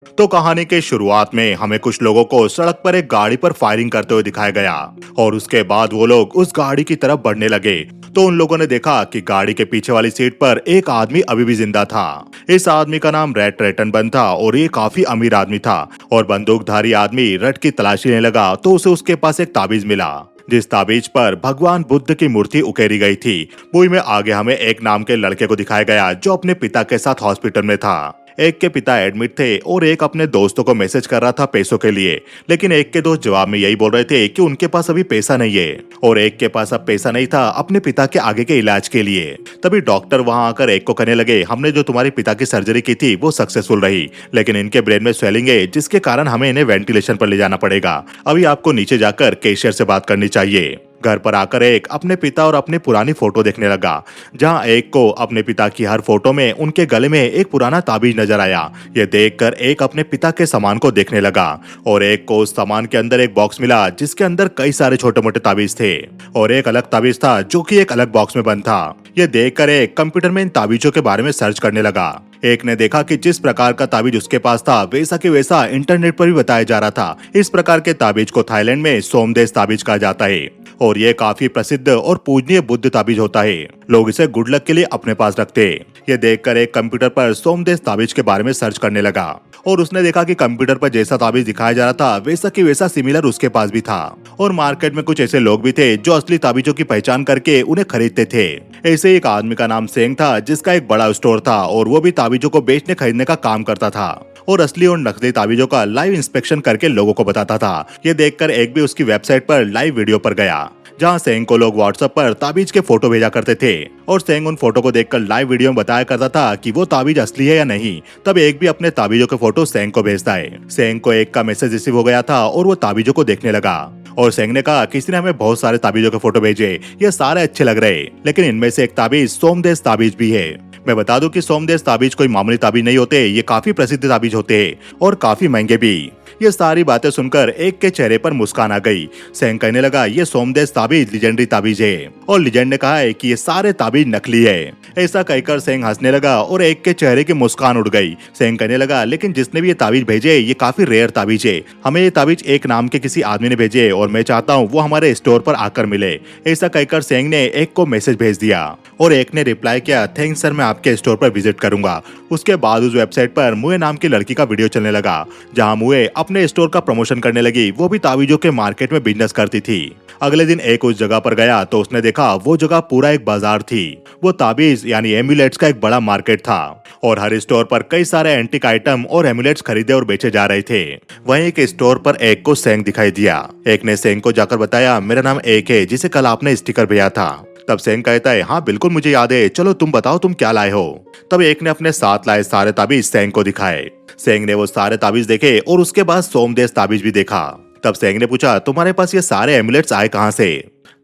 तो कहानी के शुरुआत में हमें कुछ लोगों को सड़क पर एक गाड़ी पर फायरिंग करते हुए दिखाया गया और उसके बाद वो लोग उस गाड़ी की तरफ बढ़ने लगे। तो उन लोगों ने देखा कि गाड़ी के पीछे वाली सीट पर एक आदमी अभी भी जिंदा था। इस आदमी का नाम रेट रेटनबर्न था और ये काफी अमीर आदमी था। और बंदूकधारी आदमी रट की तलाशी लेने लगा तो उसे उसके पास एक ताबीज मिला, जिस ताबीज पर भगवान बुद्ध की मूर्ति उकेरी गई थी। मूवी में आगे हमें एक नाम के लड़के को दिखाया गया जो अपने पिता के साथ हॉस्पिटल में था। एक के पिता एडमिट थे और एक अपने दोस्तों को मैसेज कर रहा था पैसों के लिए, लेकिन एक के दोस्त जवाब में यही बोल रहे थे कि उनके पास अभी पैसा नहीं है और एक के पास अब पैसा नहीं था अपने पिता के आगे के इलाज के लिए। तभी डॉक्टर वहां आकर एक को कहने लगे, हमने जो तुम्हारे पिता की सर्जरी की थी वो सक्सेसफुल रही, लेकिन इनके ब्रेन में स्वेलिंग है जिसके कारण हमें इन्हें वेंटिलेशन पर ले जाना पड़ेगा। अभी आपको नीचे जाकर कैशियर से बात करनी चाहिए। घर पर आकर एक अपने पिता और अपनी पुरानी फोटो देखने लगा, जहां एक को अपने पिता की हर फोटो में उनके गले में एक पुराना ताबीज नजर आया। यह देखकर एक अपने पिता के सामान को देखने लगा और एक को उस सामान के अंदर एक बॉक्स मिला जिसके अंदर कई सारे छोटे मोटे ताबीज थे और एक अलग ताबीज था जो कि एक अलग बॉक्स में बंद था। यह देखकर एक कंप्यूटर में इन ताबीजों के बारे में सर्च करने लगा। एक ने देखा कि जिस प्रकार का ताबीज उसके पास था वैसा के वैसा इंटरनेट पर भी बताया जा रहा था। इस प्रकार के ताबीज को थाईलैंड में सोमदेश ताबीज कहा जाता है और ये काफी प्रसिद्ध और पूजनीय बुद्ध ताबीज होता है। लोग इसे गुड लक के लिए अपने पास रखते। ये देखकर एक कंप्यूटर पर सोमदेश ताबीज के बारे में सर्च करने लगा और उसने देखा कि कंप्यूटर पर जैसा ताबीज दिखाया जा रहा था वैसा की वैसा सिमिलर उसके पास भी था और मार्केट में कुछ ऐसे लोग भी थे जो असली ताबीजों की पहचान करके उन्हें खरीदते थे। ऐसे एक आदमी का नाम सेंग था जिसका एक बड़ा स्टोर था और वो भी ताबीजों को बेचने खरीदने का काम करता था और असली और नकली ताबीजों का लाइव इंस्पेक्शन करके लोगों को बताता था। ये देखकर एक भी उसकी वेबसाइट पर लाइव वीडियो पर गया जहां सेंग को लोग व्हाट्सएप पर ताबीज के फोटो भेजा करते थे और सेंग उन फोटो को देखकर लाइव वीडियो में बताया करता था कि वो ताबीज असली है या नहीं। तब एक भी अपने ताबीजों के फोटो सेंग को भेजता है। सेंग को एक का मैसेज रिसीव हो गया था और वो ताबीजों को देखने लगा और सेंग ने कहा, किसी ने हमें बहुत सारे ताबीजों के फोटो भेजे, ये सारे अच्छे लग रहे, लेकिन इनमें से एक ताबीज सोमदेश ताबीज भी है। मैं बता दूं कि सोमदेश ताबीज कोई मामूली ताबीज नहीं होते, ये काफी प्रसिद्ध ताबीज होते हैं और काफी महंगे भी। ये सारी बातें सुनकर एक के चेहरे पर मुस्कान आ गई। सेंग कहने लगा, ये सोमदेश ताबीज लीजेंडरी ताबीज है और लीजेंड ने कहा है कि ये सारे ताबीज नकली है। ऐसा कहकर सेंग हंसने लगा और एक के चेहरे की मुस्कान उड़ गई। सेंग कहने लगा, लेकिन जिसने भी ये ताबीज भेजे ये काफी रेयर ताबीज है, हमें ये ताबीज एक नाम के किसी आदमी ने भेजे और मैं चाहता हूँ वो हमारे स्टोर पर आकर मिले। ऐसा कहकर सेंग ने एक को मैसेज भेज दिया और एक ने रिप्लाई किया, थैंक्स सर, मैं आपके स्टोर पर विजिट करूंगा। उसके बाद उस वेबसाइट पर मुए नाम की लड़की का वीडियो चलने लगा जहां मुए अपने स्टोर का प्रमोशन करने लगी। वो भी ताबीजों के मार्केट में बिजनेस करती थी। अगले दिन एक उस जगह पर गया तो उसने देखा वो जगह पूरा एक बाजार थी। वो ताबीज यानी एम्यूलेट्स का एक बड़ा मार्केट था और हर स्टोर पर कई सारे एंटीक आइटम और एम्यूलेट्स खरीदे और बेचे जा रहे थे। वहीं एक स्टोर पर एक को सेंग दिखाई दिया। एक ने सेंग को जाकर बताया, मेरा नाम एक है जिसे कल आपने स्टिकर भेजा था। तब सेंग कहता है, हाँ बिल्कुल मुझे याद है, चलो तुम बताओ तुम क्या लाए हो। तब एक ने अपने साथ लाए सारे ताबीज सेंग को दिखाए। सेंग ने वो सारे ताबीज देखे और उसके बाद सोमदेश ताबीज भी देखा। तब सेंग ने पूछा, तुम्हारे पास ये सारे एम्यूलेट्स आए कहाँ से?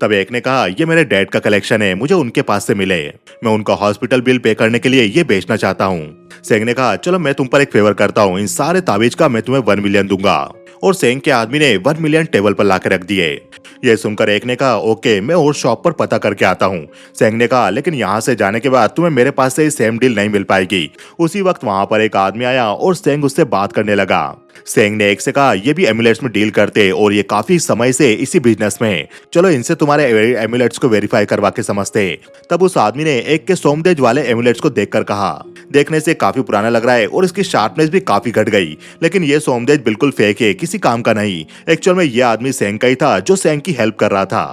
तब एक ने कहा, ये मेरे डैड का कलेक्शन है, मुझे उनके पास से मिले, मैं उनका हॉस्पिटल बिल पे करने के लिए ये बेचना चाहता हूँ। सेंग ने कहा, चलो मैं तुम पर एक फेवर करता हूँ, इन सारे ताबीज का मैं तुम्हें 1 मिलियन दूंगा। और सेंग के आदमी ने 1 मिलियन टेबल पर लाकर रख दिए। ये सुनकर एक ने कहा, ओके मैं और शॉप पर पता करके आता हूँ। सेंग ने कहा, लेकिन यहाँ से जाने के बाद तुम्हें मेरे पास से सेम डील नहीं मिल पाएगी। उसी वक्त वहां पर एक आदमी आया और सेंग उससे बात करने लगा। सेंग ने एक से कहा, ये भी एम्यूलेट्स में डील करते और ये काफी समय से इसी बिजनेस में है, चलो इनसे तुम्हारे एम्यूलेट्स को वेरीफाई करवा के समझते। तब उस आदमी ने एक के सोमदेश वाले एम्यूलेट्स को देखकर कहा, देखने से काफी पुराना लग रहा है और इसकी शार्पनेस भी काफी घट गई, लेकिन ये सोमदेश बिल्कुल फेक है, किसी काम का नहीं। एक्चुअल में ये आदमी सेंग का ही था जो सेंग की हेल्प कर रहा था।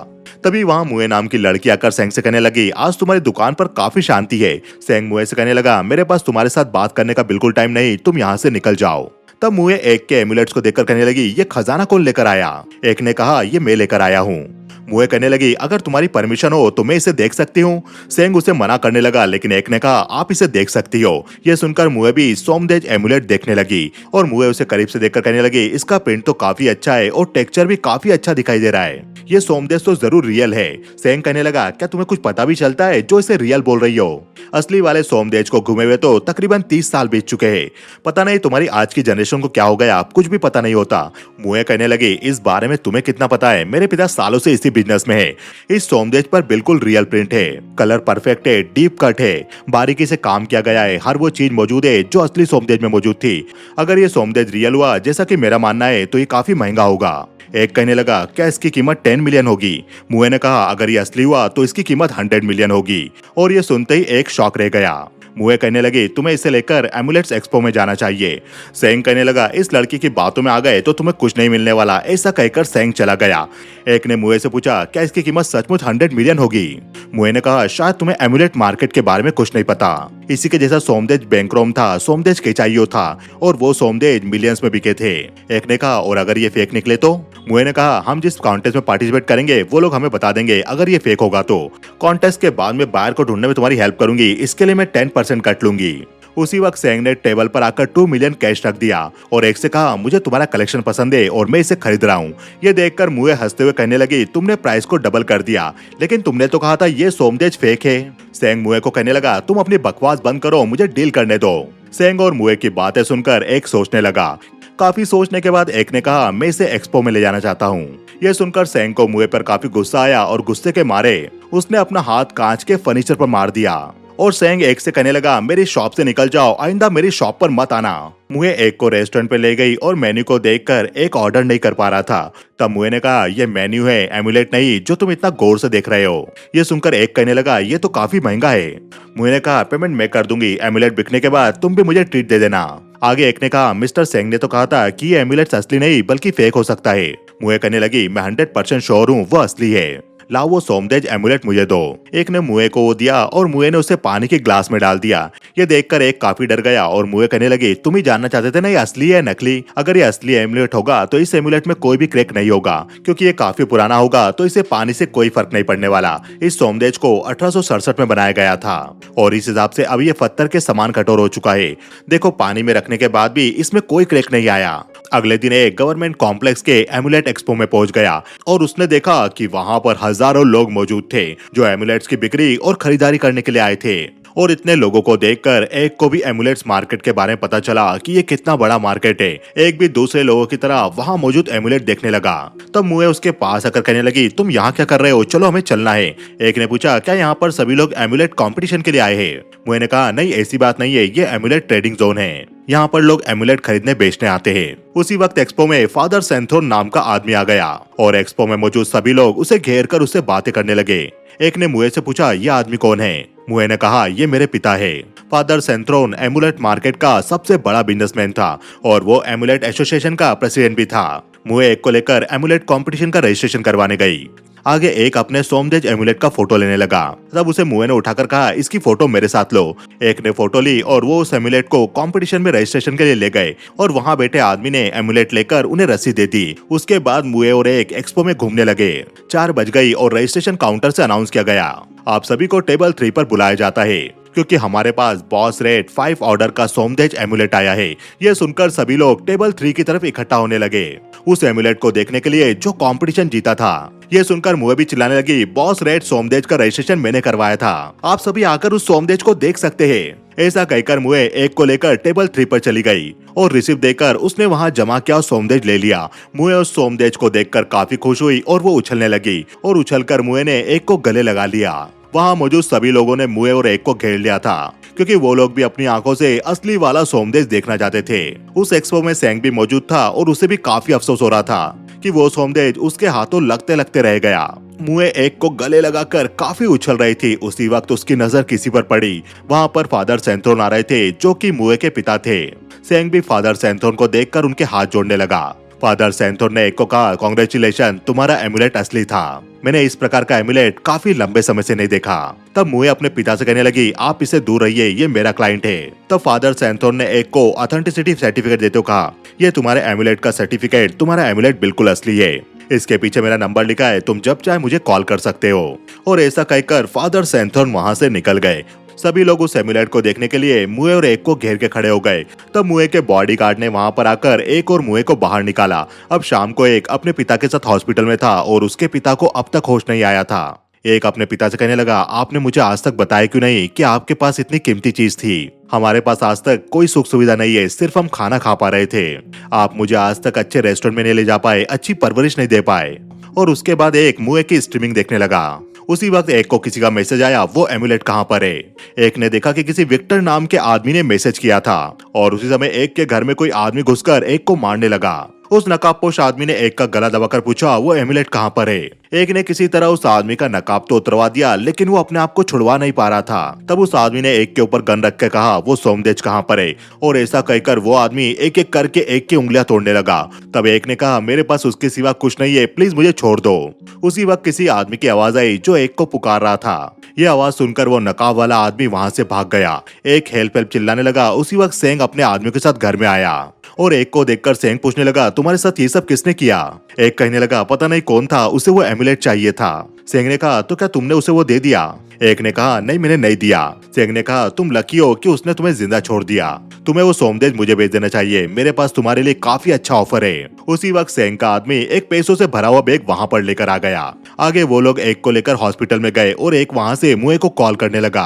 तभी वहां मुए नाम की लड़की आकर सेंग से कहने लगी, आज तुम्हारी दुकान पर काफी शांति है। सेंग मुए से कहने लगा, मेरे पास तुम्हारे साथ बात करने का बिल्कुल टाइम नहीं, तुम यहाँ से निकल जाओ। तब मुए एक के एम्यूलेट्स को देखकर कहने लगी, ये खजाना कौन लेकर आया? एक ने कहा, ये मैं लेकर आया हूँ। मुए कहने लगी, अगर तुम्हारी परमिशन हो तो मैं इसे देख सकती हूँ। सेंग उसे मना करने लगा, लेकिन एक ने कहा, आप इसे देख सकती हो। यह सुनकर मुए भी सोमदेश एम्यूलेट देखने लगी और मुए उसे करीब से देखकर कहने लगी, इसका प्रिंट तो काफी अच्छा है और टेक्सचर भी काफी अच्छा दिखाई दे रहा है। ये सोमदेश तो जरूर रियल है। सेंग कहने लगा, क्या तुम्हें कुछ पता भी चलता है जो इसे रियल बोल रही हो? असली वाले सोमदेश को घूमे हुए तो तकरीबन 30 साल बीत चुके हैं। पता नहीं तुम्हारी आज की जनरेशन को क्या हो गया, कुछ भी पता नहीं होता। मुए कहने लगी, इस बारे में तुम्हें कितना पता है? मेरे पिता सालों से इसी बिजनेस में है। इस सोमदेश पर बिल्कुल रियल प्रिंट है, कलर परफेक्ट है, डीप कट है, बारीकी से काम किया गया है, हर वो चीज मौजूद है जो असली सोमदेश में मौजूद थी। अगर ये सोमदेश रियल हुआ जैसा कि मेरा मानना है तो ये काफी महंगा होगा। एक कहने लगा, क्या इसकी कीमत 10 मिलियन होगी? मुए ने कहा, अगर ये असली हुआ तो इसकी कीमत 100 मिलियन होगी। और ये सुनते ही एक शॉक रह गया। मुए कहने लगी, तुम्हें इसे लेकर एमुलेट्स एक्सपो में जाना चाहिए। सेंग कहने लगा, इस लड़की की बातों में आ गए तो तुम्हें कुछ नहीं मिलने वाला। ऐसा कहकर सेंग चला गया। एक ने मुए से पूछा, क्या इसकी कीमत सचमुच 100 मिलियन होगी? मुए ने कहा, शायद तुम्हें एमुलेट मार्केट के बारे में कुछ नहीं पता। इसी के जैसा सोमदेश बैंक्रोम था, सोमदेश केचाइयो था, और वो सोमदेश मिलियंस में बिके थे। एक ने कहा, और अगर ये फेक निकले तो? मुए ने कहा, हम जिस कॉन्टेस्ट में पार्टिसिपेट करेंगे वो लोग हमें बता देंगे अगर ये फेक होगा तो। कॉन्टेस्ट के बाद में बायर को ढूंढने में तुम्हारी हेल्प करूंगी, इसके लिए मैं 10% कट लूंगी। उसी वक्त सेंग ने टेबल पर आकर 2 मिलियन कैश रख दिया और एक से कहा, मुझे तुम्हारा कलेक्शन पसंद है और मैं इसे खरीद रहा हूँ। ये देखकर मुए हंसते हुए कहने लगी, तुमने प्राइस को डबल कर दिया, लेकिन तुमने तो कहा था ये सोमदेश फेक है। सेंग मुए को कहने लगा, तुम अपनी बकवास बंद करो, मुझे डील करने दो। सेंग और मुए की बातें सुनकर एक सोचने लगा। काफी सोचने के बाद एक ने कहा, मैं इसे एक्सपो में ले जाना चाहता हूँ। ये सुनकर सेंग को मुए पर काफी गुस्सा आया और गुस्से के मारे उसने अपना हाथ कांच के फर्नीचर पर मार दिया। और सेंग एक से कहने लगा, मेरी शॉप से निकल जाओ, आइंदा मेरी शॉप पर मत आना। मुए एक को रेस्टोरेंट पे ले गई और मेन्यू को देखकर एक ऑर्डर नहीं कर पा रहा था। तब मुए ने कहा, ये मेन्यू है, एमुलेट नहीं जो तुम इतना गौर से देख रहे हो। ये सुनकर एक कहने लगा, ये तो काफी महंगा है। मुए ने कहा, पेमेंट मैं कर दूंगी, एमुलेट बिकने के बाद तुम भी मुझे ट्रीट दे देना। आगे एक ने कहा, मिस्टर सेंग ने तो कहा था कि ये एमुलेट असली नहीं बल्कि फेक हो सकता है। मुए कहने लगी, मैं 100% श्योर हूँ वो असली है। लाओ वो सोमदेश एमुलेट मुझे दो। एक ने मुए को वो दिया और मुए ने उसे पानी के ग्लास में डाल दिया। ये देखकर एक काफी डर गया और मुए कहने लगी, तुम ही जानना चाहते थे ना ये असली है नकली? अगर ये असली एमुलेट होगा तो इस एमुलेट में कोई भी क्रैक नहीं होगा, क्योंकि ये काफी पुराना होगा तो इसे पानी से कोई फर्क नहीं पड़ने वाला। इस सोमदेश को 1867 में बनाया गया था और इस हिसाब से अब ये पत्थर के समान कठोर हो चुका है। देखो, पानी में रखने के बाद भी इसमें कोई क्रैक नहीं आया। अगले दिन एक गवर्नमेंट कॉम्प्लेक्स के एमुलेट एक्सपो में पहुंच गया और उसने देखा कि वहां पर हजारों लोग मौजूद थे जो एमुलेट्स की बिक्री और खरीदारी करने के लिए आए थे। और इतने लोगों को देखकर एक को भी एमुलेट्स मार्केट के बारे में पता चला कि ये कितना बड़ा मार्केट है। एक भी दूसरे लोगों की तरह वहां मौजूद एमुलेट देखने लगा। तब मुए उसके पास आकर कहने लगी, तुम यहाँ क्या कर रहे हो? चलो हमें चलना है। एक ने पूछा, क्या यहाँ पर सभी लोग एमुलेट कंपटीशन के लिए आए हैं? मुए ने कहा, नहीं ऐसी बात नहीं है, ये एमुलेट ट्रेडिंग जोन है, यहाँ पर लोग एमुलेट खरीदने बेचने आते हैं। उसी वक्त एक्सपो में फादर सेंथोन नाम का आदमी आ गया और एक्सपो में मौजूद सभी लोग उसे घेर कर उससे बातें करने लगे। एक ने मुए से पूछा, ये आदमी कौन है? मुए ने कहा, ये मेरे पिता है। फादर सेंथोन एमुलेट मार्केट का सबसे बड़ा बिजनेसमैन था और वो एमुलेट एसोसिएशन का प्रेसिडेंट भी था। मुए एक को लेकर एमुलेट कंपटीशन का रजिस्ट्रेशन करवाने गई। आगे एक अपने सोमदेश एमुलेट का फोटो लेने लगा। तब उसे मुए ने उठाकर कहा, इसकी फोटो मेरे साथ लो। एक ने फोटो ली और वो उस एमुलेट को कंपटीशन में रजिस्ट्रेशन के लिए ले गए और वहां बैठे आदमी ने एमुलेट लेकर उन्हें रसीद दे दी। उसके बाद मुए और एक एक्सपो में घूमने लगे। 4 बज गई और रजिस्ट्रेशन काउंटर से अनाउंस किया गया, आप सभी को टेबल 3 पर बुलाया जाता है क्योंकि हमारे पास बॉस रेट 5 ऑर्डर का सोमदेश एमुलेट आया है। ये सुनकर सभी लोग टेबल 3 की तरफ इकट्ठा होने लगे उस एमुलेट को देखने के लिए जो कंपटीशन जीता था। ये सुनकर मुए भी चिल्लाने लगी, बॉस रेट सोमदेश का रजिस्ट्रेशन मैंने करवाया था, आप सभी आकर उस सोमदेश को देख सकते हैं। ऐसा कहकर मुए एक को लेकर टेबल 3 पर चली गई और रिसीव देकर उसने वहां जमा किया सोमदेश ले लिया। मुए उस सोमदेश को देखकर काफी खुश हुई और वो उछलने लगी और उछलकर मुए ने एक को गले लगा लिया। वहां मौजूद सभी लोगों ने मुए और एक को घेर लिया था क्योंकि वो लोग भी अपनी आंखों से असली वाला सोमदेश देखना चाहते थे। उस एक्सपो में सेंग भी मौजूद था और उसे भी काफी अफसोस हो रहा था कि वो सोमदेश उसके हाथों लगते लगते रह गया। मुए एक को गले लगाकर काफी उछल रही थी। उसी वक्त उसकी नजर किसी पर पड़ी। वहां पर फादर सेंथोन आ रहे थे जो कि मुए के पिता थे। सेंग भी फादर सेंथोन को देखकर उनके हाथ जोड़ने लगा। फादर सेंथोन ने एक को कहा, कांग्रेचुलेशन, तुम्हारा एमुलेट असली था। मैंने इस प्रकार का एमुलेट काफी लंबे समय से नहीं देखा। तब मुए अपने पिता से कहने लगी, आप इसे दूर रहिए, ये मेरा क्लाइंट है। तब फादर सेंथोन ने एक को ऑथेंटिसिटी सर्टिफिकेट देते हुए कहा, ये तुम्हारे एमुलेट का सर्टिफिकेट, तुम्हारा एमुलेट बिल्कुल असली है, इसके पीछे मेरा नंबर लिखा है, तुम जब चाहे मुझे कॉल कर सकते हो। और ऐसा कहकर फादर सेंथोन वहां से निकल गए। सभी लोग उस एमुलेट को देखने के लिए मुए और एक को घेर के खड़े हो गए। तब मुए के बॉडीगार्ड ने वहां पर आकर एक और मुए को बाहर निकाला। अब शाम को एक अपने पिता के साथ हॉस्पिटल में था और उसके पिता को अब तक होश नहीं आया था। एक अपने पिता से कहने लगा, आपने मुझे आज तक बताया क्यों नहीं कि आपके पास इतनी कीमती चीज थी। हमारे पास आज तक कोई सुख सुविधा नहीं है, सिर्फ हम खाना खा पा रहे थे। आप मुझे आज तक अच्छे रेस्टोरेंट में नहीं ले जा पाए, अच्छी परवरिश नहीं दे पाए। और उसके बाद एक मुए की स्ट्रीमिंग देखने लगा। उसी वक्त एक को किसी का मैसेज आया, वो एमुलेट कहाँ पर है। एक ने देखा कि किसी विक्टर नाम के आदमी ने मैसेज किया था और उसी समय एक के घर में कोई आदमी घुसकर एक को मारने लगा। उस नकाबपोश आदमी ने एक का गला दबाकर पूछा, वो एमुलेट कहाँ पर है। एक ने किसी तरह उस आदमी का नकाब तो उतरवा दिया, लेकिन वो अपने आप को छुड़वा नहीं पा रहा था। तब उस आदमी ने एक के ऊपर गन रख के कहा, वो सोमदेज कहाँ पर है। और ऐसा कहकर वो आदमी एक एक करके एक की उंगलियां तोड़ने लगा। तब एक ने कहा, मेरे पास उसके सिवा कुछ नहीं है, प्लीज मुझे छोड़ दो। उसी वक्त किसी आदमी की आवाज आई जो एक को पुकार रहा था। ये आवाज सुनकर वो नकाब वाला आदमी वहां से भाग गया। एक हेल्प हेल्प चिल्लाने लगा। उसी वक्त सेंग अपने आदमियों के साथ घर में आया और एक को देखकर सेंग पूछने लगा, तुम्हारे साथ ये सब किसने किया। एक कहने लगा, पता नहीं कौन था, उसे वो एमुलेट चाहिए था। सेंग ने कहा, तो क्या तुमने उसे वो दे दिया। एक ने कहा, नहीं मैंने नहीं दिया। सेंग ने कहा, तुम लकी हो कि उसने तुम्हें जिंदा छोड़ दिया। तुम्हें वो सोमदेज मुझे भेज देना चाहिए, मेरे पास तुम्हारे लिए काफी अच्छा ऑफर है। उसी वक्त सेंग का आदमी एक पैसों से भरा हुआ बैग वहां पर लेकर आ गया। आगे वो लोग एक को लेकर हॉस्पिटल में गए और एक वहां से मुए को कॉल करने लगा।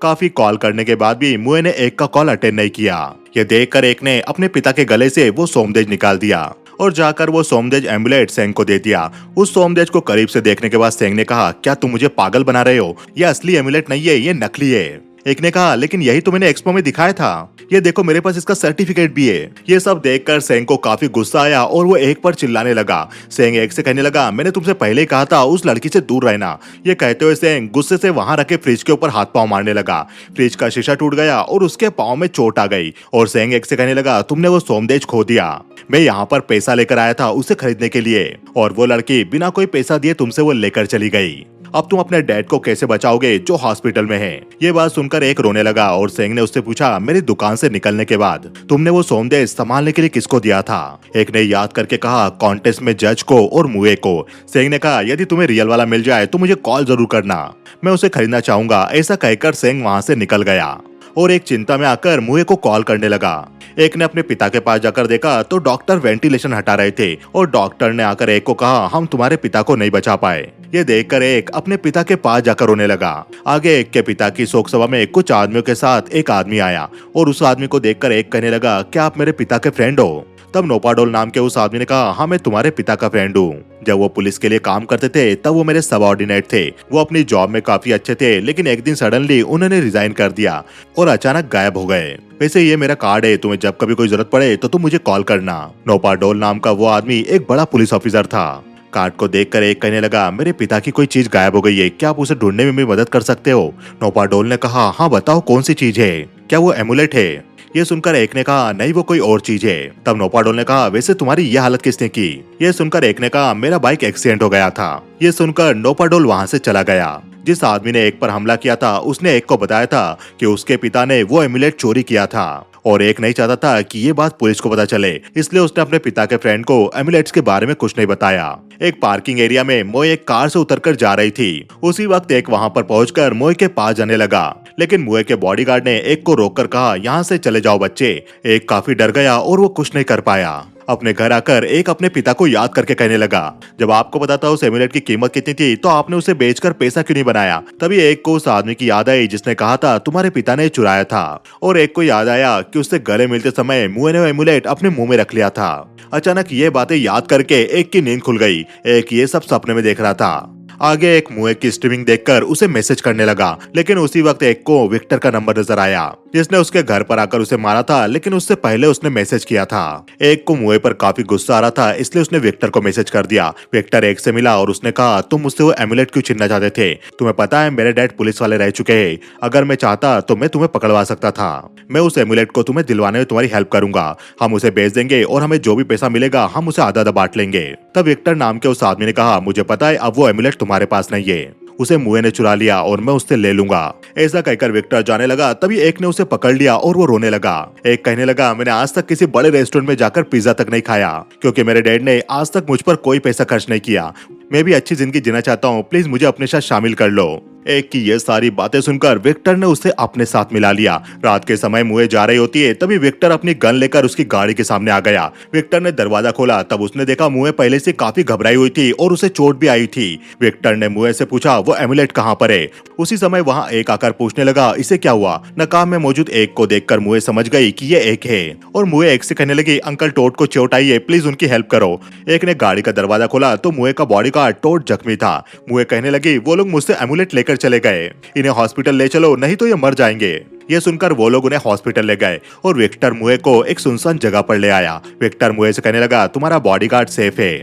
काफी कॉल करने के बाद भी मुए ने एक का कॉल अटेंड नहीं किया। ये देखकर एक ने अपने पिता के गले से वो सोमदेज निकाल दिया और जाकर वो सोमदेज एमुलेट सेंग को दे दिया। उस सोमदेज को करीब से देखने के बाद सेंग ने कहा, क्या तुम मुझे पागल बना रहे हो, ये असली एमुलेट नहीं है, ये नकली है। एक ने कहा, लेकिन यही तो मैंने एक्सपो में दिखाया था, ये देखो मेरे पास इसका सर्टिफिकेट भी है। ये सब देखकर सेंग को काफी गुस्सा आया और वो एक पर चिल्लाने लगा। सेंग एक से कहने लगा, मैंने तुमसे पहले ही कहा था उस लड़की से दूर रहना। ये कहते हुए सेंग गुस्से से वहां रखे फ्रिज के ऊपर हाथ पांव मारने लगा। फ्रिज का शीशा टूट गया और उसके पांव में चोट आ गई। और सेंग एक से कहने लगा, तुमने वो सोमदेज खो दिया, मैं यहाँ पर पैसा लेकर आया था उसे खरीदने के लिए, और वो लड़की बिना कोई पैसा दिए तुमसे वो लेकर चली गई। अब तुम अपने डैड को कैसे बचाओगे जो हॉस्पिटल में है। ये बात सुनकर एक रोने लगा और सेंग ने उससे पूछा, मेरी दुकान से निकलने के बाद तुमने वो सोमदेज संभालने के लिए किसको दिया था। एक ने याद करके कहा, कॉन्टेस्ट में जज को और मुए को। सेंग ने कहा, यदि तुम्हें रियल वाला मिल जाए तो मुझे कॉल जरूर करना, मैं उसे खरीदना चाहूंगा। ऐसा कहकर सेंग वहां से निकल गया और एक चिंता में आकर मुए को कॉल करने लगा। एक ने अपने पिता के पास जाकर देखा तो डॉक्टर वेंटिलेशन हटा रहे थे और डॉक्टर ने आकर एक को कहा, हम तुम्हारे पिता को नहीं बचा पाए। ये देखकर एक अपने पिता के पास जाकर रोने लगा। आगे एक के पिता की शोक सभा में कुछ आदमियों के साथ एक आदमी आया और उस आदमी को देखकर एक कहने लगा, क्या आप मेरे पिता के फ्रेंड हो। तब नोपाडोल नाम के उस आदमी ने कहा, हाँ मैं तुम्हारे पिता का फ्रेंड हूँ। जब वो पुलिस के लिए काम करते थे तब वो मेरे सबऑर्डिनेट थे। वो अपनी जॉब में काफी अच्छे थे, लेकिन एक दिन सडनली उन्होंने रिजाइन कर दिया और अचानक गायब हो गए। वैसे ये मेरा कार्ड है, तुम्हें जब कभी कोई जरूरत पड़े तो तुम मुझे कॉल करना। नोपाडोल नाम का वो आदमी एक बड़ा पुलिस ऑफिसर था। कार्ड को देखकर एक कहने लगा, मेरे पिता की कोई चीज गायब हो गई है, क्या आप उसे ढूंढने में मेरी मदद कर सकते हो। नोपाडोल ने कहा, हाँ बताओ कौन सी चीज है, क्या वो एमुलेट है। ये सुनकर एक ने कहा, नहीं वो कोई और चीज है। तब नोपाडोल ने कहा, वैसे तुम्हारी ये हालत किसने की। ये सुनकर एक ने कहा, मेरा बाइक एक्सीडेंट हो गया था। ये सुनकर नोपाडोल वहां से चला गया। जिस आदमी ने एक पर हमला किया था उसने एक को बताया था कि उसके पिता ने वो एमुलेट चोरी किया था और एक नहीं चाहता था कि ये बात पुलिस को पता चले, इसलिए उसने अपने पिता के फ्रेंड को एमुलेट्स के बारे में कुछ नहीं बताया। एक पार्किंग एरिया में मोए एक कार से उतरकर जा रही थी। उसी वक्त एक वहां पर पहुंचकर मोए के पास जाने लगा, लेकिन मोए के बॉडीगार्ड ने एक को रोककर कहा, यहाँ से चले जाओ बच्चे। एक काफी डर गया और वो कुछ नहीं कर पाया। अपने घर आकर एक अपने पिता को याद करके कहने लगा, जब आपको पता था उस एमुलेट की कीमत कितनी थी तो आपने उसे बेचकर पैसा क्यों नहीं बनाया। तभी एक को उस आदमी की याद आई जिसने कहा था तुम्हारे पिता ने चुराया था, और एक को याद आया कि उससे गले मिलते समय मुए ने एमुलेट अपने मुंह में रख लिया था। अचानक ये बातें याद करके एक की नींद खुल गई। एक ये सब सपने में देख रहा था। आगे एक मुए की स्ट्रीमिंग देखकर उसे मैसेज करने लगा, लेकिन उसी वक्त एक को विक्टर का नंबर नजर आया जिसने उसके घर पर आकर उसे मारा था, लेकिन उससे पहले उसने मैसेज किया था। एक को मुए पर काफी गुस्सा आ रहा था, इसलिए उसने विक्टर को मैसेज कर दिया। विक्टर एक से मिला और उसने कहा, तुम मुझसे वो एमुलेट क्यों छीनना चाहते थे। तुम्हें पता है मेरे डैड पुलिस वाले रह चुके हैं, अगर मैं चाहता तो मैं तुम्हें पकड़वा सकता था। मैं उस एमुलेट को तुम्हें दिलवाने में तुम्हारी हेल्प करूंगा, हम उसे बेच देंगे और हमें जो भी पैसा मिलेगा हम उसे आधा आधा बांट लेंगे। तब विक्टर नाम के उस आदमी ने कहा, मुझे पता है अब वो एमुलेट तुम्हारे पास नहीं है, उसे मुए ने चुरा लिया और मैं उससे ले लूंगा। ऐसा कहकर विक्टर जाने लगा, तभी एक ने उसे पकड़ लिया और वो रोने लगा। एक कहने लगा, मैंने आज तक किसी बड़े रेस्टोरेंट में जाकर पिज्जा तक नहीं खाया, क्योंकि मेरे डैड ने आज तक मुझ पर कोई पैसा खर्च नहीं किया। मैं भी अच्छी जिंदगी जीना चाहता हूँ, प्लीज मुझे अपने साथ शामिल कर लो। एक की ये सारी बातें सुनकर विक्टर ने उसे अपने साथ मिला लिया। रात के समय मुए जा रही होती है, तभी विक्टर अपनी गन लेकर उसकी गाड़ी के सामने आ गया। विक्टर ने दरवाजा खोला, तब उसने देखा मुए पहले से काफी घबराई हुई थी और उसे चोट भी आई थी। विक्टर ने मुए से पूछा वो एमुलेट कहाँ पर है। उसी समय वहाँ एक आकर पूछने लगा इसे क्या हुआ। नकाब में मौजूद एक को देखकर मुए समझ गई कि ये एक है और मुए एक से कहने लगी अंकल टोट को चोट आई है, प्लीज उनकी हेल्प करो। एक ने गाड़ी का दरवाजा खोला तो मुए का बॉडीगार्ड टोट जख्मी था। मुए कहने लगी वो लोग मुझसे एमुलेट लेकर चले गए, इन्हें हॉस्पिटल ले चलो नहीं तो ये मर जाएंगे। ये सुनकर वो लोग उन्हें हॉस्पिटल ले गए और विक्टर मुए को एक सुनसान जगह पर ले आया। विक्टर मुए से कहने लगा तुम्हारा बॉडीगार्ड सेफ है।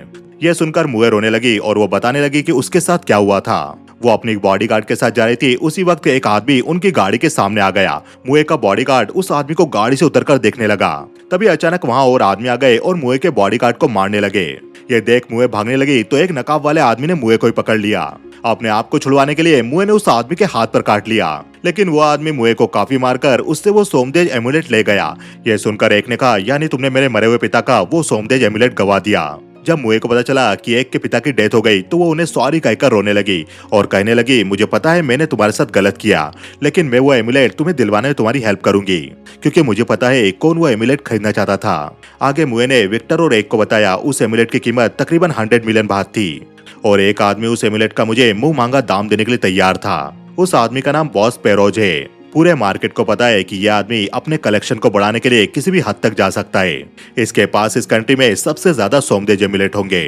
यह सुनकर मुए रोने लगी और वो बताने लगी कि उसके साथ क्या हुआ था। वो अपनी बॉडीगार्ड के साथ जा रही थी, उसी वक्त एक आदमी उनकी गाड़ी के सामने आ गया। मुए का बॉडीगार्ड उस आदमी को गाड़ी से उतरकर देखने लगा। तभी अचानक वहां और आदमी आ गए और मुए के बॉडीगार्ड को मारने लगे। ये देख मुए भागने लगी तो एक नकाब वाले आदमी ने मुए को ही पकड़ लिया। अपने आप को छुड़वाने के लिए मुए ने उस आदमी के हाथ पर काट लिया, लेकिन वो आदमी मुए को काफी मारकर उससे वो सोमदेज एमुलेट ले गया। ये सुनकर एक ने कहा यानी तुमने मेरे मरे हुए पिता का वो सोमदेज एमुलेट गवा दिया। जब मुए को पता चला कि एक के पिता की डेथ हो गई तो वो उन्हें सॉरी कहकर रोने लगी और कहने लगी मुझे पता है मैंने तुम्हारे साथ गलत किया, लेकिन मैं वो एमुलेट तुम्हें दिलवाने में तुम्हारी हेल्प करूंगी क्योंकि मुझे पता है कौन वो एमुलेट खरीदना चाहता था। आगे मुए ने विक्टर और एक को बताया उस एमुलेट की कीमत तकरीबन 100 मिलियन बात थी और एक आदमी उस एमुलेट का मुझे मुंह मांगा दाम देने के लिए तैयार था। उस आदमी का नाम बॉस पेरोज है। पूरे मार्केट को पता है कि यह आदमी अपने कलेक्शन को बढ़ाने के लिए किसी भी हद तक जा सकता है। इसके पास इस कंट्री में सबसे ज्यादा सोमदेज एमुलेट होंगे।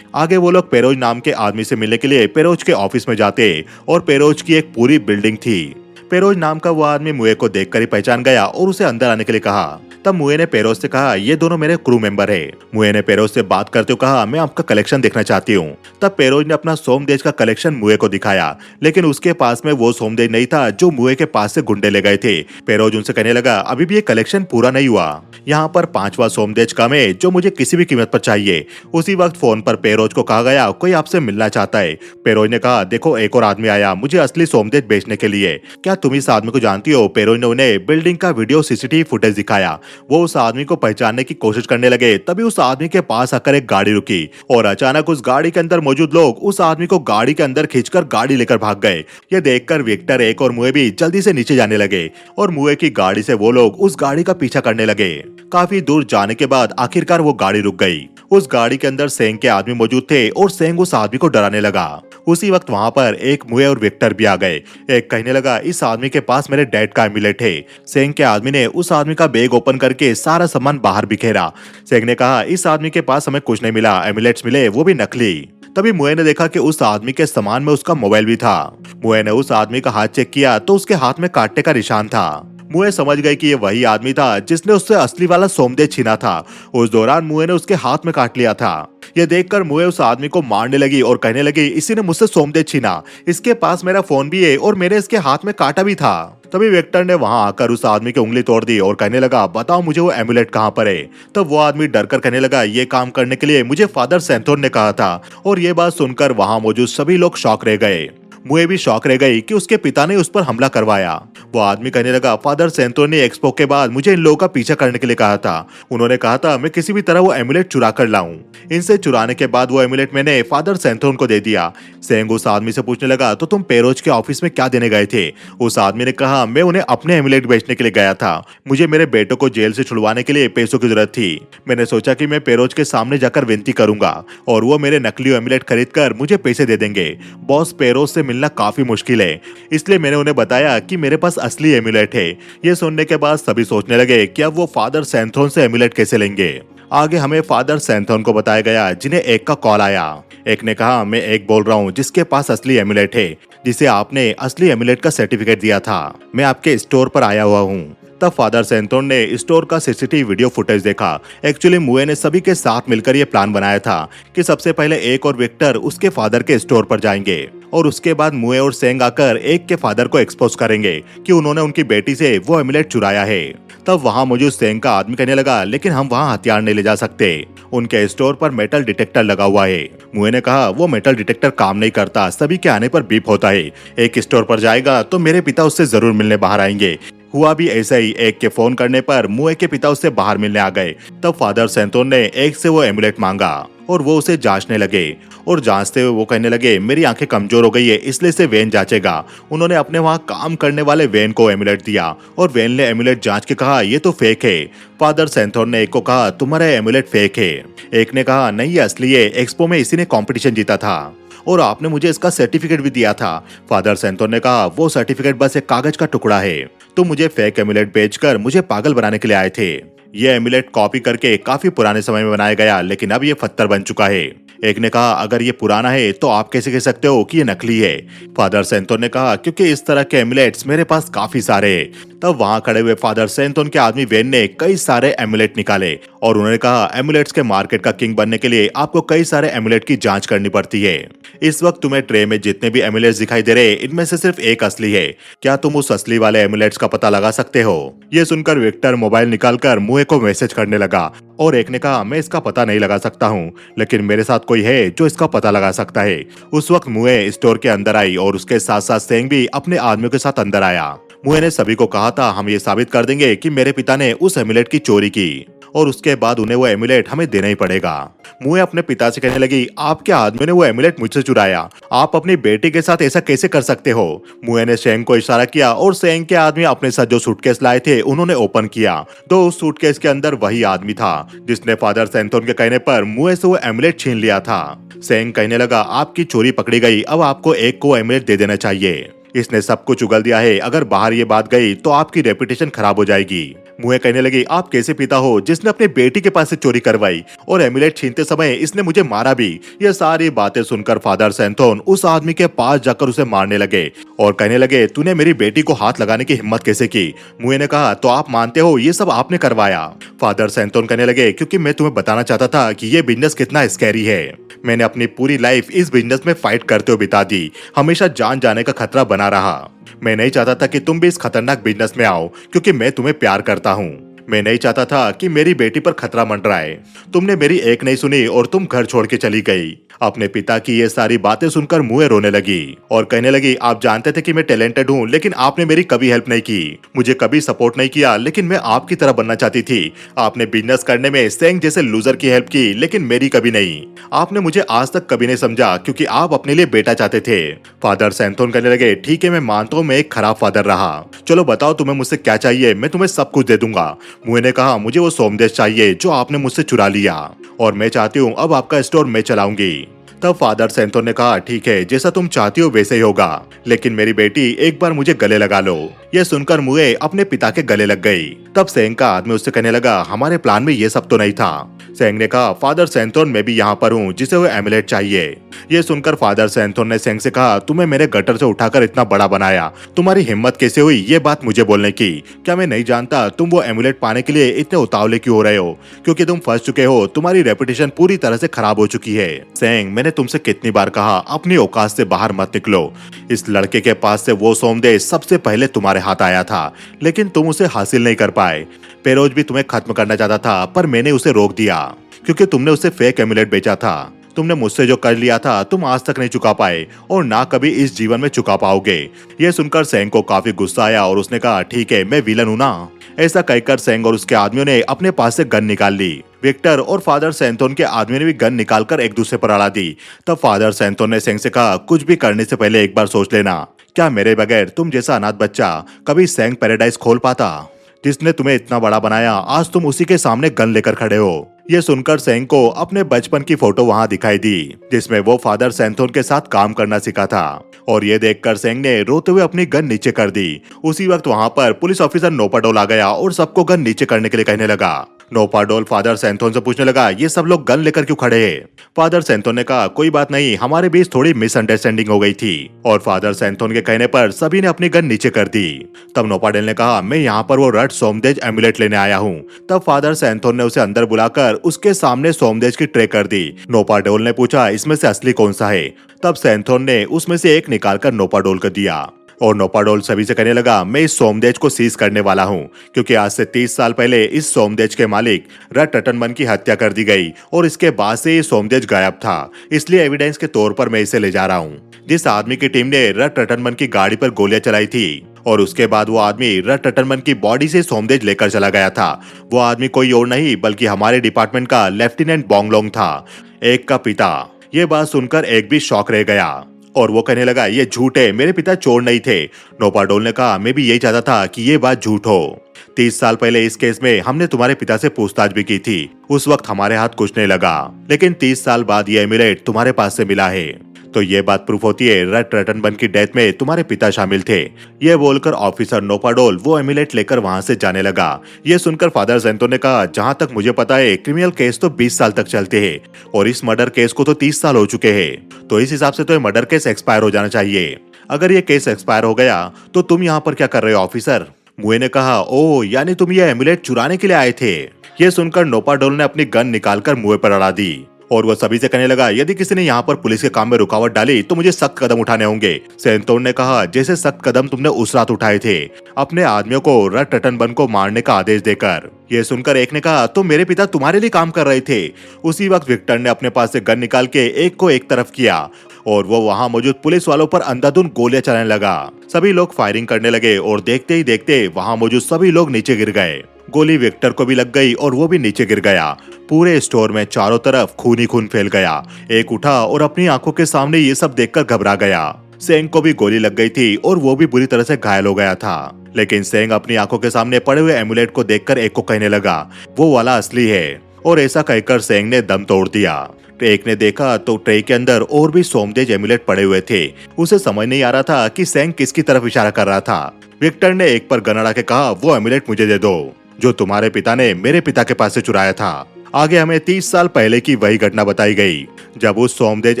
आगे वो लोग पेरोज नाम के आदमी से मिलने के लिए पेरोज के ऑफिस में जाते और पेरोज की एक पूरी बिल्डिंग थी। पेरोज नाम का वो आदमी मुए को देखकर ही पहचान गया और उसे अंदर आने के लिए कहा। तब मुए ने पेरोज से कहा ये दोनों मेरे क्रू मेंबर है। मुए ने पेरोज से बात करते हुए कहा मैं आपका कलेक्शन देखना चाहती हूँ। तब पेरोज ने अपना सोमदेज का कलेक्शन मुए को दिखाया, लेकिन उसके पास में वो सोमदेज नहीं था जो मुए के पास से गुंडे ले गए थे। पेरोज उनसे कहने लगा अभी भी ये कलेक्शन पूरा नहीं हुआ, यहाँ पर 5वां सोमदेज कम है जो मुझे किसी भी कीमत पर चाहिए। उसी वक्त फोन पर पेरोज को कहा गया कोई आपसे मिलना चाहता है। पेरोज ने कहा देखो एक और आदमी आया मुझे असली सोमदेज बेचने के लिए, क्या तुम इस आदमी को जानती हो। पेरोज ने उन्हें बिल्डिंग का वीडियो सीसीटीवी फुटेज दिखाया। वो उस आदमी को पहचानने की कोशिश करने लगे। तभी उस आदमी के पास आकर एक गाड़ी रुकी और अचानक उस गाड़ी के अंदर मौजूद लोग उस आदमी को गाड़ी के अंदर खींचकर गाड़ी लेकर भाग गए। ये देखकर विक्टर एक और मुए भी जल्दी से नीचे जाने लगे और मुए की गाड़ी से वो लोग उस गाड़ी का पीछा करने लगे। काफी दूर जाने के बाद आखिरकार वो गाड़ी रुक गई। उस गाड़ी के अंदर सेंग के आदमी मौजूद थे और सेंग उस आदमी को डराने लगा। उसी वक्त वहां पर एक मुए और विक्टर भी आ गए। एक कहने लगा इस आदमी के पास मेरे डैड का एमुलेट है। सेंग के आदमी ने उस आदमी का बैग ओपन करके सारा सामान बाहर बिखेरा। सेंग ने कहा इस आदमी के पास हमें कुछ नहीं मिला, एमुलेट्स मिले वो भी नकली। तभी मुए ने देखा कि उस आदमी के सामान में उसका मोबाइल भी था। मुए ने उस आदमी का हाथ चेक किया तो उसके हाथ में काटने का निशान था। मुए समझ गई कि ये वही आदमी था जिसने उससे असली वाला सोमदेज छीना था। उस दौरान मुए ने उसके हाथ में काट लिया था। ये देखकर मुए उस आदमी को मारने लगी और कहने लगी इसी ने मुझसे सोमदेज छीना, इसके पास मेरा फोन भी है और मेरे इसके हाथ में काटा भी था। तभी विक्टर ने वहां आकर उस आदमी की उंगली तोड़ दी और कहने लगा बताओ मुझे वो एमुलेट कहाँ पर है। तब वो आदमी डरकर कहने लगा ये काम करने के लिए मुझे फादर सैंथोन ने कहा था। और ये बात सुनकर वहां मौजूद सभी लोग शॉक रह गए। मुए भी शौक रह गई कि उसके पिता ने उस पर हमला करवाया। वो आदमी कहने लगा फादर सैंथोन ने एक्सपो के बाद मुझे इन लोगों का पीछा करने के लिए कहा था। उन्होंने कहा था मैं किसी भी तरह वो एमुलेट चुरा कर लाऊं। इनसे चुराने के बाद वो एमुलेट मैंने फादर सैंथोन को दे दिया। सेंग उस आदमी से पूछने लगा तो तुम पेरोज के ऑफिस में क्या देने गए थे। उस आदमी ने कहा मैं उन्हें अपने एमुलेट बेचने के लिए गया था। मुझे मेरे बेटों को जेल से छुड़वाने के लिए पैसों की जरूरत थी। मैंने सोचा कि मैं पेरोज के सामने जाकर विनती करूंगा और वो मेरे नकली एमुलेट खरीद कर मुझे पैसे दे देंगे। बॉस पेरोज से मिलना काफी मुश्किल है, इसलिए मैंने उन्हें बताया कि मेरे पास असली एमुलेट है। ये सुनने के बाद सभी सोचने लगे कि अब वो फादर सैंथोन से एमुलेट कैसे लेंगे। आगे हमें फादर सैंथोन को बताया गया जिन्हें एक का कॉल आया। एक ने कहा मैं एक बोल रहा हूँ जिसके पास असली एमुलेट है, जिसे आपने असली एमुलेट का सर्टिफिकेट दिया था। मैं आपके स्टोर पर आया हुआ हूँ। तब फादर सैंथोन ने स्टोर का सीसीटीवी वीडियो फुटेज देखा। एक्चुअली मुए ने सभी के साथ मिलकर ये प्लान बनाया था कि सबसे पहले एक और विक्टर उसके फादर के स्टोर पर जाएंगे और उसके बाद मुए और सेंग आकर एक के फादर को एक्सपोज करेंगे कि उन्होंने उनकी बेटी से वो एमुलेट चुराया है। तब वहां मौजूद सेंग का आदमी कहने लगा लेकिन हम वहां हथियार नहीं ले जा सकते, उनके स्टोर पर मेटल डिटेक्टर लगा हुआ है। मुए ने कहा वो मेटल डिटेक्टर काम नहीं करता, सभी के आने पर बीप होता है। एक स्टोर पर जाएगा तो मेरे पिता उससे जरूर मिलने बाहर आएंगे। हुआ भी ऐसा ही, एक के फोन करने पर मुए के पिता उससे बाहर मिलने आ गए। तब फादर सैंथोन ने एक से वो एमुलेट मांगा और वो उसे जांचने लगे। और जांचते हुए वो कहने लगे मेरी आंखें कमजोर हो गई है, इसलिए से वेन जांचेगा। उन्होंने अपने वहां काम करने वाले वेन को एमुलेट दिया और वेन ने एमुलेट जांच के कहा ये तो फेक है। फादर सैंथोन ने एक को कहा तुम्हारा एमुलेट फेक है। एक ने कहा नहीं ये असली है, एक्सपो में इसी ने कंपटीशन जीता था और आपने मुझे इसका सर्टिफिकेट भी दिया था। फादर सैंथोन ने कहा वो सर्टिफिकेट बस एक कागज का टुकड़ा है, तुम मुझे फेक एमुलेट बेचकर मुझे पागल बनाने के लिए आए थे। ये एमुलेट कॉपी करके काफी पुराने समय में बनाया गया, लेकिन अब ये पत्थर बन चुका है। एक ने कहा अगर ये पुराना है तो आप कैसे कह सकते हो कि ये नकली है। फादर सैंथोन ने कहा क्योंकि इस तरह के एमुलेट्स मेरे पास काफी सारे हैं। तब वहां खड़े हुए फादर सैंथोन के आदमी वेन ने कई सारे एमुलेट निकाले और उन्होंने कहा एमुलेट्स के मार्केट का किंग बनने के लिए आपको कई सारे एमुलेट की जांच करनी पड़ती है। इस वक्त तुम्हें ट्रे में जितने भी एमुलेट्स दिखाई दे रहे इनमें से सिर्फ एक असली है। क्या तुम उस असली वाले एमुलेट्स का पता लगा सकते हो? ये सुनकर विक्टर मोबाइल निकालकर मुए को मैसेज करने लगा और एक ने कहा मैं इसका पता नहीं लगा सकता हूँ, लेकिन मेरे साथ कोई है जो इसका पता लगा सकता है। उस वक्त मुए स्टोर के अंदर आई और उसके साथ साथ सेंग भी अपने आदमियों के साथ अंदर आया। मुए ने सभी को कहा था हम ये साबित कर देंगे कि मेरे पिता ने उस एमुलेट की चोरी की और उसके बाद उन्हें वो एमुलेट हमें देना ही पड़ेगा। मुए अपने पिता से कहने लगी आपके आदमियों ने वो एमुलेट मुझसे चुराया, आप अपनी बेटी के साथ ऐसा कैसे कर सकते हो? मुए ने सेंग को इशारा किया और सेंग के आदमी अपने साथ जो सूटकेस लाए थे उन्होंने ओपन किया तो उस सूटकेस के अंदर वही आदमी था जिसने फादर सैंथोन के कहने पर मुए से वो एमुलेट छीन लिया था। सेंग कहने लगा आपकी चोरी पकड़ी गई, अब आपको एक को एमुलेट दे देना चाहिए। इसने सब कुछ उगल दिया है, अगर बाहर ये बात गई तो आपकी रेपुटेशन खराब हो जाएगी। मुए कहने लगी आप कैसे पिता हो जिसने अपनी बेटी के पास से चोरी करवाई और एमुलेट छीनते समय इसने मुझे मारा भी। ये सारी बातें सुनकर फादर सैंथोन उस आदमी के पास जाकर उसे मारने लगे और कहने लगे तूने मेरी बेटी को हाथ लगाने की हिम्मत कैसे की? मुए ने कहा तो आप मानते हो ये सब आपने करवाया? फादर सैंथोन कहने लगे क्योंकि मैं तुम्हें बताना चाहता था कि ये बिजनेस कितना स्कैरी है। मैंने अपनी पूरी लाइफ इस बिजनेस में फाइट करते हुए बिता दी, हमेशा जान जाने का खतरा बना रहा। मैं नहीं चाहता था कि तुम भी इस खतरनाक बिजनेस में आओ क्योंकि मैं तुम्हें प्यार करता हूँ। मैं नहीं चाहता था कि मेरी बेटी पर खतरा मंडराए। तुमने मेरी एक नहीं सुनी और तुम घर छोड़ के चली गई। अपने पिता की ये सारी बातें सुनकर मुए रोने लगी और कहने लगी आप जानते थे कि मैं टैलेंटेड हूँ, लेकिन आपने मेरी कभी हेल्प नहीं की, मुझे कभी सपोर्ट नहीं किया, लेकिन मैं आपकी तरह बनना चाहती थी। आपने बिजनेस करने में सेंग जैसे लूजर की हेल्प की, लेकिन मेरी कभी नहीं। आपने मुझे आज तक कभी नहीं समझा क्योंकि आप अपने लिए बेटा चाहते थे। फादर सैंथोन कहने लगे ठीक है मैं मानता हूँ मैं एक खराब फादर रहा, चलो बताओ तुम्हें मुझसे क्या चाहिए, मैं तुम्हें सब कुछ दे दूंगा। मुए ने कहा मुझे वो सोमदेश चाहिए जो आपने मुझसे चुरा लिया और मैं चाहती हूँ अब आपका स्टोर मैं चलाऊंगी। तब फादर सैंथोन ने कहा ठीक है जैसा तुम चाहती हो वैसे ही होगा, लेकिन मेरी बेटी एक बार मुझे गले लगा लो। यह सुनकर मुए अपने पिता के गले लग गई। तब सेंग का आदमी उससे कहने लगा हमारे प्लान में ये सब तो नहीं था। सेंग ने कहा फादर सैंथोन मैं भी यहाँ पर हूँ जिसे वो एमुलेट चाहिए। ये सुनकर फादर सैंथोन ने सेंग से कहा तुम्हें मेरे गटर से उठाकर इतना बड़ा बनाया, तुम्हारी हिम्मत कैसे हुई ये बात मुझे बोलने की? क्या मैं नहीं जानता तुम वो एमुलेट पाने के लिए इतने उतावले क्यों हो रहे हो? क्योंकि तुम फंस चुके हो, तुम्हारी रेपुटेशन पूरी तरह से खराब हो चुकी है। सेंग मैंने तुमसे कितनी बार कहा अपनी औकात से बाहर मत निकलो। इस लड़के के पास से वो सोमदेश सबसे पहले तुम्हारे हाथ आया था, लेकिन तुम उसे हासिल नहीं कर पाए। पेरोज भी तुम्हें खत्म करना चाहता था पर मैंने उसे रोक दिया क्योंकि तुमने उसे फेक एमुलेट बेचा था। तुमने मुझसे जो कर लिया था तुम आज तक नहीं चुका पाए और ना कभी इस जीवन में चुका पाओगे। ये सुनकर सेंग को काफी गुस्सा आया और उसने कहा ठीक है मैं विलन हूं ना। ऐसा कहकर सेंग और उसके आदमियों ने अपने पास से गन निकाल ली। विक्टर और फादर सैंथोन के आदमी ने भी गन निकालकर एक दूसरे पर अड़ा दी। तब फादर सैंथोन ने सेंग से कहा कुछ भी करने से पहले एक बार सोच लेना, क्या मेरे बगैर तुम जैसा अनाथ बच्चा कभी सेंग पैराडाइज खोल पाता? जिसने तुम्हें इतना बड़ा बनाया आज तुम उसी के सामने गन लेकर खड़े हो। ये सुनकर सेंग को अपने बचपन की फोटो वहां दिखाई दी जिसमें वो फादर सैंथोन के साथ काम करना सीखा था और ये देखकर सेंग ने रोते हुए अपनी गन नीचे कर दी। उसी वक्त वहां पर पुलिस ऑफिसर नोपाडोल आ गया और सबको गन नीचे करने के लिए कहने लगा। नोपाडोल फादर सैंथोन से पूछने लगा ये सब लोग गन लेकर क्यों खड़े हैं? फादर सैंथोन ने कहा कोई बात नहीं, हमारे बीच थोड़ी मिसअंडरस्टैंडिंग हो गई थी और फादर सैंथोन के कहने पर सभी ने अपनी गन नीचे कर दी। तब नोपाडोल ने कहा मैं यहाँ पर वो रट सोमदेश एमुलेट लेने आया हूँ। तब फादर सैंथोन ने उसे अंदर बुलाकर उसके सामने सोमदेश की ट्रे कर दी। नोपाडोल ने पूछा इसमें से असली कौन सा है? तब सैंथोन ने उसमें से एक निकालकर नोपाडोल को दिया और नोपाडोल सभी से कहने लगा मैं इस सोमदेश को सीज करने वाला हूँ क्योंकि आज से 30 साल पहले इस सोमदेश के मालिक रट रटनमन की हत्या कर दी गई और इसके बाद से ये सोमदेश गायब था, इसलिए एविडेंस के तौर पर मैं इसे ले जा रहा हूँ। जिस आदमी की टीम ने रट रटनमन की गाड़ी पर गोलियां चलाई थी और उसके बाद वो आदमी रट रटनबन की बॉडी से सोमदेज लेकर चला गया था। वो आदमी कोई और नहीं बल्कि हमारे डिपार्टमेंट का लेफ्टिनेंट बोंगलोंग था, एक का पिता। ये बात सुनकर एक भी शॉक रह गया और वो कहने लगा, ये झूठ है, मेरे पिता चोर नहीं थे। नोपाडोल ने कहा, मैं भी यही चाहता था कि ये बात झूठ हो। 30 साल पहले इस केस में हमने तुम्हारे पिता से पूछताछ भी की थी। उस वक्त हमारे हाथ कुछ नहीं लगा, लेकिन 30 साल बाद ये एमुलेट तुम्हारे पास से मिला है। तो ये बात प्रूफ होती है रट रटनबन की डेथ में तुम्हारे पिता शामिल थे। ये बोलकर ऑफिसर नोपाडोल वो एमुलेट लेकर वहां से जाने लगा। ये सुनकर फादर जेंतो ने कहा, जहां तक मुझे पता है क्रिमिनल केस तो 20 साल तक चलते हैं और इस मर्डर केस को तो 30 साल हो चुके हैं, तो इस हिसाब से तो ये मर्डर केस एक्सपायर हो जाना चाहिए। अगर ये केस एक्सपायर हो गया तो तुम यहाँ पर क्या कर रहे हो ऑफिसर? मुए ने कहा, ओ यानी तुम ये एमुलेट चुराने के लिए आए थे। ये सुनकर नोपाडोल ने अपनी गन निकालकर मुए पर अड़ा दी और वह सभी से कहने लगा, यदि किसी ने यहाँ पर पुलिस के काम में रुकावट डाली तो मुझे सख्त कदम उठाने होंगे। सेंतोन ने कहा, जैसे सख्त कदम तुमने उस रात उठाए थे अपने आदमियों को रट रटनबन को मारने का आदेश देकर। ये सुनकर एक ने कहा, तो मेरे पिता तुम्हारे लिए काम कर रहे थे। उसी वक्त विक्टर ने अपने पास से गन निकाल के एक को एक तरफ किया और वो वहां मौजूद पुलिस वालों पर अंधाधुंध गोलियां चलाने लगा। सभी लोग फायरिंग करने लगे और देखते ही देखते वहां मौजूद सभी लोग नीचे गिर गए। गोली विक्टर को भी लग गई और वो भी नीचे गिर गया। पूरे स्टोर में चारों तरफ खून ही खून फैल गया। एक उठा और अपनी आंखों के सामने ये सब देखकर घबरा गया। सेंग को भी गोली लग गई थी और वो भी बुरी तरह से घायल हो गया था, लेकिन सेंग अपनी आंखों के सामने पड़े हुए एमुलेट को देखकर एक को कहने लगा, वो वाला असली है। और ऐसा कहकर सेंग ने दम तोड़ दिया। एक ने देखा तो ट्रे के अंदर और भी सोमदेज एमुलेट पड़े हुए थे। उसे समझ नहीं आ रहा था कि सेंग किसकी तरफ इशारा कर रहा था। विक्टर ने एक पर गन अड़ा के कहा, वो एमुलेट मुझे दे दो जो तुम्हारे पिता ने मेरे पिता के पास से चुराया था। आगे हमें 30 साल पहले की वही घटना बताई गई जब उस सोमदेज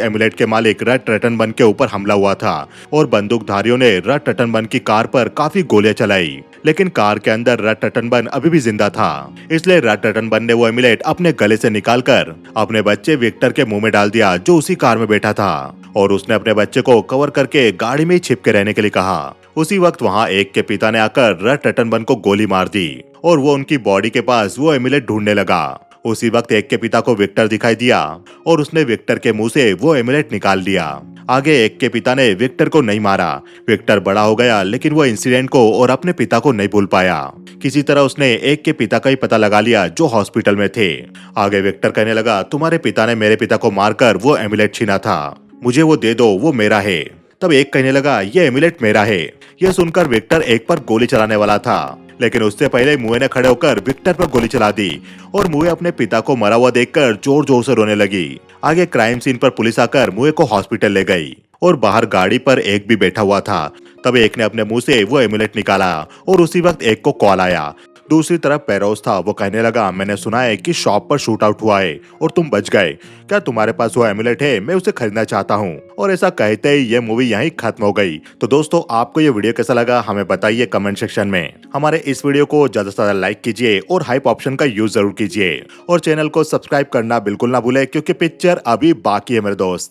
एमुलेट के मालिक रट रटनबन के ऊपर हमला हुआ था और बंदूकधारियों ने रट रटनबन की कार पर काफी गोलियां चलाई, लेकिन कार के अंदर रट रटनबन अभी भी जिंदा था। इसलिए रट रटनबन ने वो एमुलेट अपने गले से निकालकर अपने बच्चे विक्टर के मुंह में डाल दिया जो उसी कार में बैठा था, और उसने अपने बच्चे को कवर करके गाड़ी में ही छिपके रहने के लिए कहा। उसी वक्त वहां एक के पिता ने आकर रट रटनबन को गोली मार दी और वो उनकी बॉडी के पास वो एमुलेट ढूंढने लगा। उसी वक्त एक के पिता को विक्टर दिखाई दिया और उसने विक्टर के मुंह से वो एमुलेट निकाल लिया। आगे एक के पिता ने विक्टर को नहीं मारा। विक्टर बड़ा हो गया लेकिन वो इंसिडेंट को और अपने पिता को नहीं भूल पाया। किसी तरह उसने एक के पिता का ही पता लगा लिया जो हॉस्पिटल में थे। आगे विक्टर कहने लगा, तुम्हारे पिता ने मेरे पिता को मारकर वो एमुलेट छीना था, मुझे वो दे दो, वो मेरा है। तब एक कहने लगा, ये एमुलेट मेरा है। यह सुनकर विक्टर एक पर गोली चलाने वाला था, लेकिन उससे पहले मुए ने खड़े होकर विक्टर पर गोली चला दी और मुए अपने पिता को मरा हुआ देखकर जोर जोर से रोने लगी। आगे क्राइम सीन पर पुलिस आकर मुए को हॉस्पिटल ले गई और बाहर गाड़ी पर एक भी बैठा हुआ था। तब एक ने अपने मुंह से वो एमुलेट निकाला और उसी वक्त एक को कॉल आया। दूसरी तरफ पेरोज था। वो कहने लगा, मैंने सुना है कि शॉप पर शूट आउट हुआ है और तुम बच गए। क्या तुम्हारे पास वो एमुलेट है? मैं उसे खरीदना चाहता हूँ। और ऐसा कहते ही ये मूवी यहीं खत्म हो गई। तो दोस्तों, आपको ये वीडियो कैसा लगा हमें बताइए कमेंट सेक्शन में। हमारे इस वीडियो को ज्यादा से ज्यादा लाइक कीजिए और हाइप ऑप्शन का यूज जरूर कीजिए और चैनल को सब्सक्राइब करना बिल्कुल ना भूले, क्योंकि पिक्चर अभी बाकी है मेरे दोस्त।